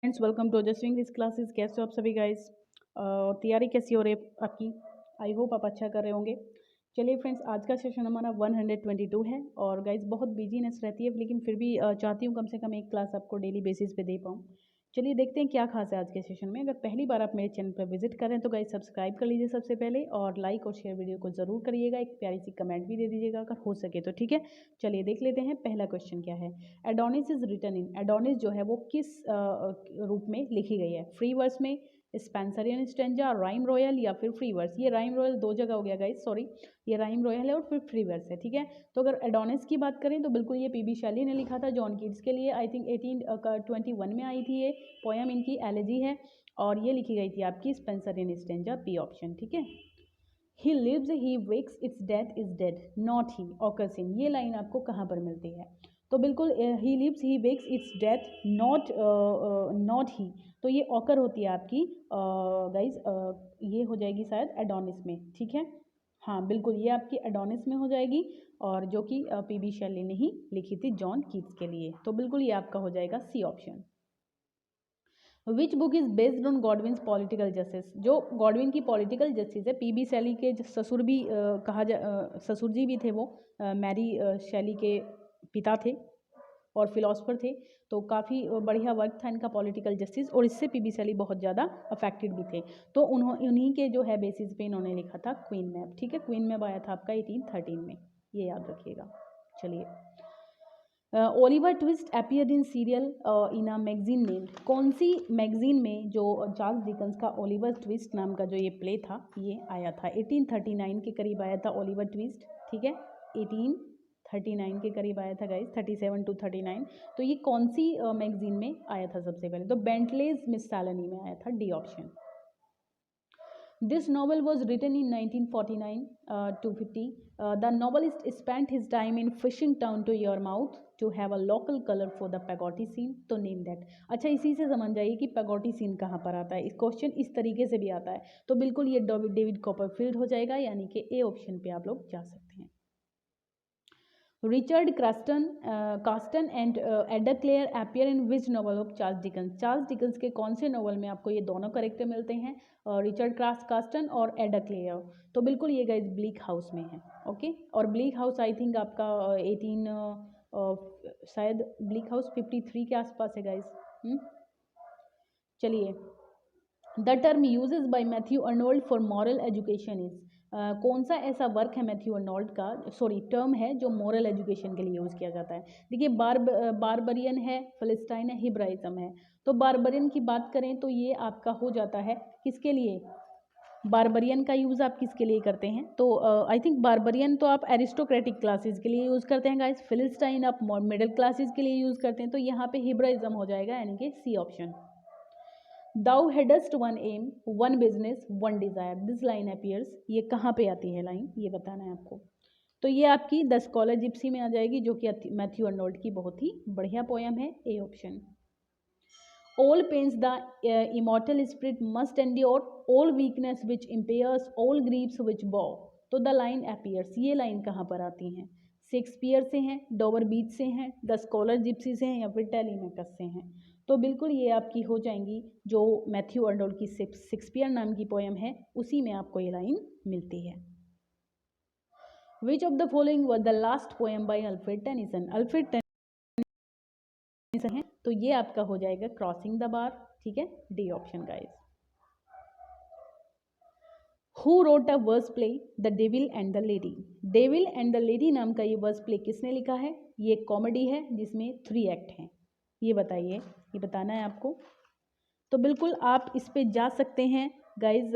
Friends welcome to ओजस्वी English classes. कैसे हो आप सभी गाइस? तैयारी कैसी हो रही है आपकी? आई होप आप अच्छा कर रहे होंगे। चलिए फ्रेंड्स, आज का सेशन हमारा 122 है और गाइस बहुत बिजीनेस रहती है, लेकिन फिर भी चाहती हूँ कम से कम एक क्लास आपको डेली बेसिस पे दे पाऊँ। चलिए देखते हैं क्या खास है आज के सेशन में। अगर पहली बार आप मेरे चैनल पर विजिट कर रहे हैं तो गाइस सब्सक्राइब कर लीजिए सबसे पहले, और लाइक और शेयर वीडियो को ज़रूर करिएगा। एक प्यारी सी कमेंट भी दे दीजिएगा अगर हो सके तो, ठीक है। चलिए देख लेते हैं पहला क्वेश्चन क्या है। Adonis is written in, Adonis जो है वो किस रूप में लिखी गई है? फ्री वर्स में, स्पेंसरियन स्टेंजा, राइम रॉयल या फिर फ्री वर्स। ये राइम रॉयल दो जगह हो गया गाइस, सॉरी। ये राइम रॉयल है और फिर फ्री वर्स है, ठीक है। तो अगर एडोनिस की बात करें तो बिल्कुल ये पीबी शैली ने लिखा था जॉन कीट्स के लिए। आई थिंक 1821 में आई थी ये पोयम, इनकी एलेजी है, और ये लिखी गई थी आपकी स्पेंसरियन स्टेंजा, बी ऑप्शन, ठीक है। He lives he wakes it's death is dead not he occurs in, ये लाइन आपको कहाँ पर मिलती है? तो बिल्कुल he lives he wakes it's death not he, तो ये ऑकर होती है आपकी गाइज, ये हो जाएगी शायद एडोनिस में, ठीक है। हाँ बिल्कुल, ये आपकी एडोनिस में हो जाएगी, और जो कि पीबी शैली ने ही लिखी थी जॉन कीट्स के लिए। तो बिल्कुल ये आपका हो जाएगा C option. Which book is based on Godwin's Political Justice, जो गॉडविन की पॉलिटिकल जस्टिस है, पीबी शैली के ससुर भी ससुर जी भी थे वो, मैरी शैली के पिता थे और फिलोसफर थे। तो काफ़ी बढ़िया वर्क था इनका पॉलिटिकल जस्टिस, और इससे पीबी शैली बहुत ज़्यादा अफेक्टेड भी थे। तो उन्हीं के जो है बेसिस पे इन्होंने लिखा था क्वीन मैप, ठीक है। क्वीन मैप आया था आपका 1813 में, ये याद रखिएगा। चलिए, Oliver twist appeared in serial in a magazine named, कौन सी मैगजीन में जो चार्ल्स डिकन्स का ओलिवर ट्विस्ट नाम का जो ये प्ले था ये आया था? 1839 के करीब आया था ओलिवर ट्विस्ट, ठीक है। 1839 के करीब आया था गाइस, 37 to 39। तो ये कौन सी मैगजीन में आया था सबसे पहले? तो बेंटलेज मिसैलेनी में आया था, D option. This novel was written in 1949 to 50. The novelist spent his time in fishing town to Yarmouth to have a local color for the Pagoti scene. तो name that. अच्छा, इसी से समझ जाइए कि Pagoti scene कहाँ पर आता है। इस क्वेश्चन इस तरीके से भी आता है, तो बिल्कुल ये डेविड कॉपरफील्ड हो जाएगा, यानी कि ए ऑप्शन पे आप लोग जा सकते हैं। Richard Carstone and Ada Clare appear in which novel of Charles Dickens, Charles Dickens के कौन से नॉवल में आपको ये दोनों करेक्टर मिलते हैं, रिचर्ड कास्टन और एडा क्लेयर? तो बिल्कुल ये गाइस ब्लीक हाउस में है, ओके। और ब्लीक हाउस आई थिंक आपका 18 शायद ब्लीक हाउस 53 के आसपास है गाइस। चलिए, the term uses by Matthew Arnold for moral education is, कौन सा ऐसा वर्क है मैथ्यू अर्नोल्ड का, सॉरी टर्म है, जो मॉरल एजुकेशन के लिए यूज़ किया जाता है? देखिए, बारबरियन है, फिलिस्टाइन है, हिब्राइज्म है। तो बारबरियन की बात करें तो ये आपका हो जाता है किसके लिए? बारबरियन का यूज़ आप किसके लिए करते हैं? तो आई थिंक बारबरियन तो आप एरिस्टोक्रेटिक क्लासेस के लिए यूज़ करते हैं गाइस, फिलिस्टाइन आप मिडिल क्लासेस के लिए यूज़ करते हैं। तो यहाँ पे हिब्राइज्म हो जाएगा, यानी कि C option. Thou hadst one aim, one business, one desire. This line appears. ये कहाँ पे आती है लाइन, ये बताना है आपको। तो ये आपकी द स्कॉलर जिप्सी में आ जाएगी, जो कि मैथ्यू अर्नोल्ड की बहुत ही बढ़िया पोयम है, A option. All pains the immortal spirit must endure, all weakness which impairs, all griefs which bow. तो द लाइन appears, ये लाइन कहाँ पर आती हैं? शेक्सपियर से हैं, डोवर बीच से हैं, द स्कॉलर जिप्सी से हैं, या फिर टेलीमेकस से हैं? तो बिल्कुल ये आपकी हो जाएंगी, जो मैथ्यू अर्नोल्ड की शेक्सपियर नाम की पोयम है उसी में आपको ये लाइन मिलती है। Which of the following was the last poem by Alfred Tennyson, Alfred Tennyson है, तो ये आपका हो जाएगा क्रॉसिंग द बार, ठीक है, D option guys. Who wrote a verse play the devil and the lady, devil and the lady नाम का ये वर्स प्ले किसने लिखा है? ये कॉमेडी है जिसमें 3 एक्ट हैं, ये बताइए, ये बताना है आपको। तो बिल्कुल आप इस पे जा सकते हैं गाइज,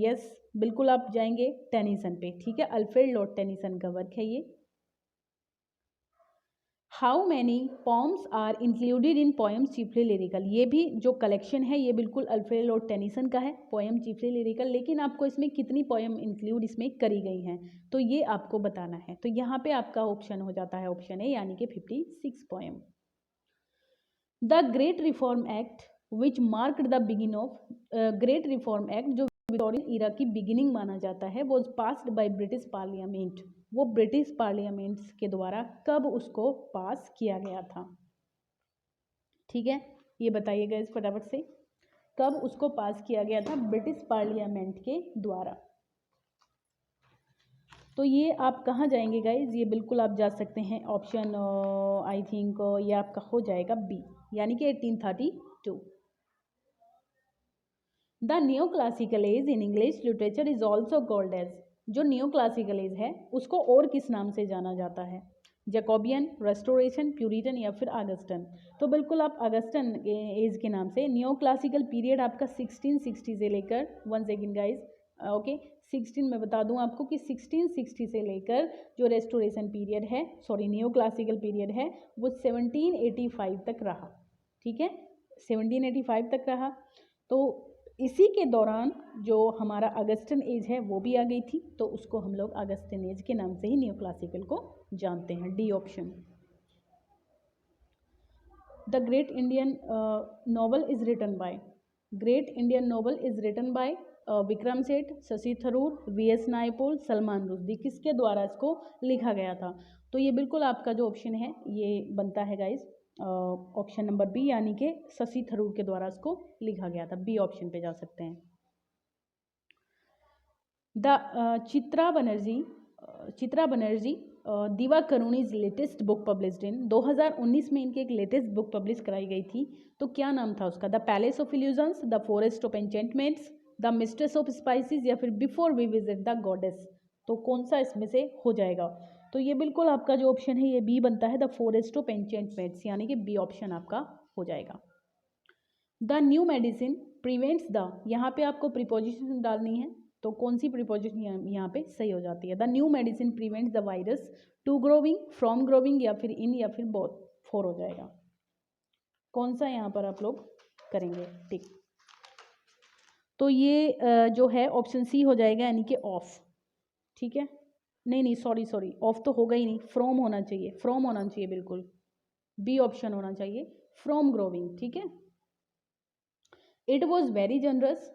यस बिल्कुल आप जाएंगे टेनिसन पे, ठीक है। अल्फ्रेड लॉर्ड टेनिसन का वर्क है ये। How many poems are included in Poems Chiefly Lyrical, ये भी जो कलेक्शन है ये बिल्कुल अल्फ्रेड लॉर्ड टेनिसन का है, पोएम चीफली लिरिकल। लेकिन आपको इसमें कितनी पोएम इंक्लूड इसमें करी गई हैं, तो ये आपको बताना है। तो यहाँ पे आपका ऑप्शन हो जाता है ऑप्शन ए, यानी कि 56 poem. The great reform act which marked the begin of, great reform act जो विक्टोरियन ईरा की बिगिनिंग माना जाता है, was passed by British parliament, वो ब्रिटिश पार्लियामेंट के द्वारा कब उसको पास किया गया था, ठीक है। ये बताइएगा इस फटाफट से, कब उसको पास किया गया था ब्रिटिश पार्लियामेंट के द्वारा। तो ये आप कहाँ जाएंगे गाइज, ये बिल्कुल आप जा सकते हैं ऑप्शन आई थिंक ये आपका हो जाएगा बी, यानी कि 1832। The new classical age in English literature is also called age, जो न्यू क्लासिकल एज है उसको और किस नाम से जाना जाता है, जैकोबियन, रेस्टोरेशन, प्यूरिटन या फिर अगस्टन। तो बिल्कुल आप अगस्टन एज के नाम से, न्यू क्लासिकल पीरियड आपका 1660 से लेकर, वन सेकेंड गाइज, ओके 16 मैं बता दूं आपको कि 1660 से लेकर जो रेस्टोरेशन पीरियड है, सॉरी न्यू क्लासिकल पीरियड है, वो 1785 तक रहा। ठीक है, 1785 तक रहा। तो इसी के दौरान जो हमारा अगस्टन एज है वो भी आ गई थी, तो उसको हम लोग अगस्टन एज के नाम से ही न्यू क्लासिकल को जानते हैं। D option. The great Indian novel is written by, great Indian novel is written by Vikram Seth, Shashi Tharoor, V S. Naipaul, Salman Rushdie, किसके द्वारा इसको लिखा गया था। तो ये बिल्कुल आपका जो ऑप्शन है ये बनता है गाइज ऑप्शन नंबर बी, यानी कि शशि थरूर के द्वारा इसको लिखा गया था। बी ऑप्शन पे जा सकते हैं। The Chitra Banerjee Divakaruni's latest book published in 2019 में इनकी एक लेटेस्ट बुक पब्लिश कराई गई थी, तो क्या नाम था उसका, the Palace of Illusions, the Forest of Enchantments, the Mistress of Spices या फिर Before We Visit the Goddess. तो कौन सा इसमें से हो जाएगा। तो ये बिल्कुल आपका जो ऑप्शन है ये बी बनता है, द फॉरेस्ट ऑफ एन्चेंटमेंट्स, यानी कि बी ऑप्शन आपका हो जाएगा। The new medicine prevents the, यहाँ पे आपको प्रीपोजिशन डालनी है, तो कौन सी प्रीपोजिशन यहाँ पे सही हो जाती है। The new medicine prevents the virus to growing, from growing या फिर इन या फिर बोथ, 4 हो जाएगा। कौन सा यहाँ पर आप लोग करेंगे टिक। तो ये जो है ऑप्शन सी हो जाएगा, यानी कि ऑफ। ठीक है, नहीं सॉरी ऑफ तो होगा ही नहीं, फ्रॉम होना चाहिए, फ्रॉम होना चाहिए बिल्कुल, बी ऑप्शन होना चाहिए, फ्रॉम ग्रोविंग। ठीक है, it was very generous,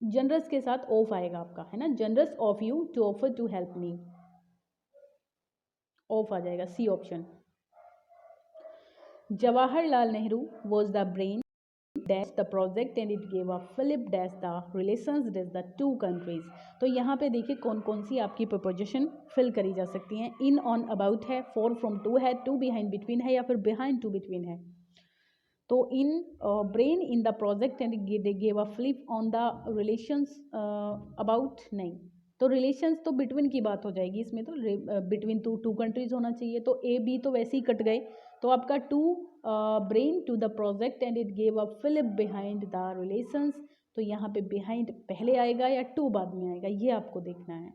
generous के साथ ऑफ आएगा आपका, है ना, generous of you to offer to help me, of आ जाएगा, C option. Jawaharlal Nehru was the brain dash the project and it gave a Philip dash the relations dash the two countries। तो यहाँ पे देखिए कौन कौन सी आपकी प्रपोजिशन फिल करी जा सकती हैं। इन, ऑन, अबाउट है, फॉर, फ्रॉम, टू है, टू बिहाइंड, बिटवीन है या फिर बिहाइंड टू बिटवीन है। तो in brain in the project and gave a flip on the relations, about नहीं, तो रिलेशंस तो बिटवीन की बात हो जाएगी इसमें, तो बिटवीन टू कंट्रीज होना चाहिए, तो ए बी तो वैसे ही कट गए। तो आपका to brain to the project and it gave a fillip behind the relations, तो यहाँ पे बिहाइंड पहले आएगा या टू बाद में आएगा, ये आपको देखना है।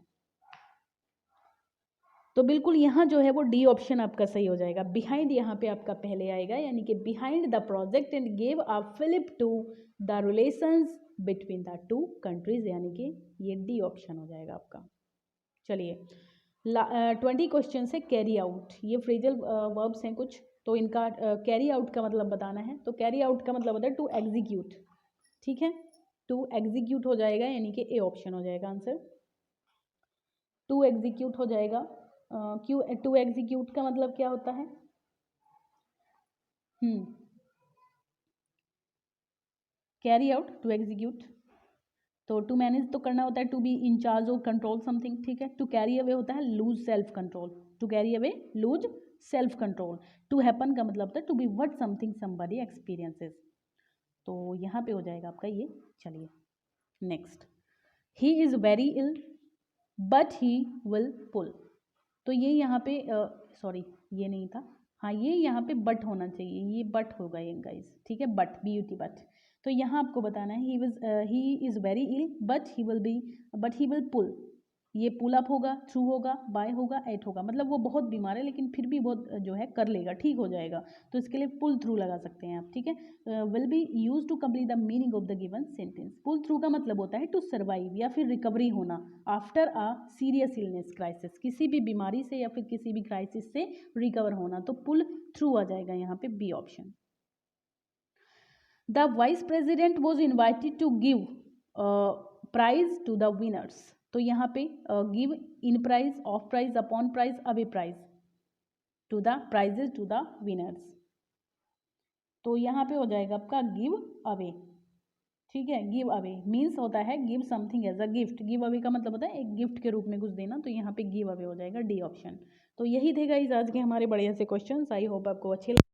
तो बिल्कुल यहाँ जो है वो डी ऑप्शन आपका सही हो जाएगा, बिहाइंड यहाँ पे आपका पहले आएगा, यानी कि behind the project and gave a fillip to the relations between the two countries, यानी कि ये डी ऑप्शन हो जाएगा आपका। चलिए 20 क्वेश्चन है कैरी आउट, ये फ्रेजल वर्ब्स हैं कुछ, तो इनका कैरी आउट का मतलब बताना है। तो कैरी आउट का मतलब होता है टू एग्जीक्यूट। ठीक है, टू एग्जीक्यूट हो जाएगा, यानी कि ए ऑप्शन हो जाएगा आंसर, टू एग्जीक्यूट हो जाएगा। क्यों टू एग्जीक्यूट का मतलब क्या होता है। कैरी आउट, टू एग्जीक्यूट, तो टू मैनेज तो करना होता है, टू बी इन चार्ज और कंट्रोल समथिंग। ठीक है, टू कैरी अवे होता है lose self control, to carry away lose self control. To happen का मतलब होता है to be what something somebody experiences, तो यहाँ पे हो जाएगा आपका ये। चलिए next, he is very ill but he will pull, तो ये यहाँ पे सॉरी ये नहीं था, हाँ ये यहाँ पे बट होना चाहिए, ये बट होगा ये गाइस। ठीक है, बट BUT बट, तो यहाँ आपको बताना है he is very ill but he will pull, ये पुल अप होगा, थ्रू होगा, बाय होगा, एट होगा, मतलब वो बहुत बीमार है लेकिन फिर भी बहुत जो है कर लेगा, ठीक हो जाएगा, तो इसके लिए पुल थ्रू लगा सकते हैं आप। ठीक है, will be use to complete the meaning of the given sentence. Pull through का मतलब होता है टू सर्वाइव या फिर रिकवरी होना after a serious illness crisis, किसी भी बीमारी से या फिर किसी भी क्राइसिस से रिकवर होना, तो पुल थ्रू आ जाएगा यहाँ पे B option. The vice president was invited to give prize to the winners, तो यहाँ पे give in prize, off prize, upon prize, away prize, to the prizes to the winners. तो यहाँ पे हो जाएगा आपका गिव अवे। ठीक है, गिव अवे मीन्स होता है give something as a gift. Give away का मतलब होता है एक गिफ्ट के रूप में कुछ देना, तो यहाँ पे गिव अवे हो जाएगा डी ऑप्शन। तो यही थे गाइस आज के हमारे बढ़िया से क्वेश्चंस। आई होप आपको अच्छे लगे।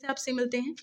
आपसे मिलते हैं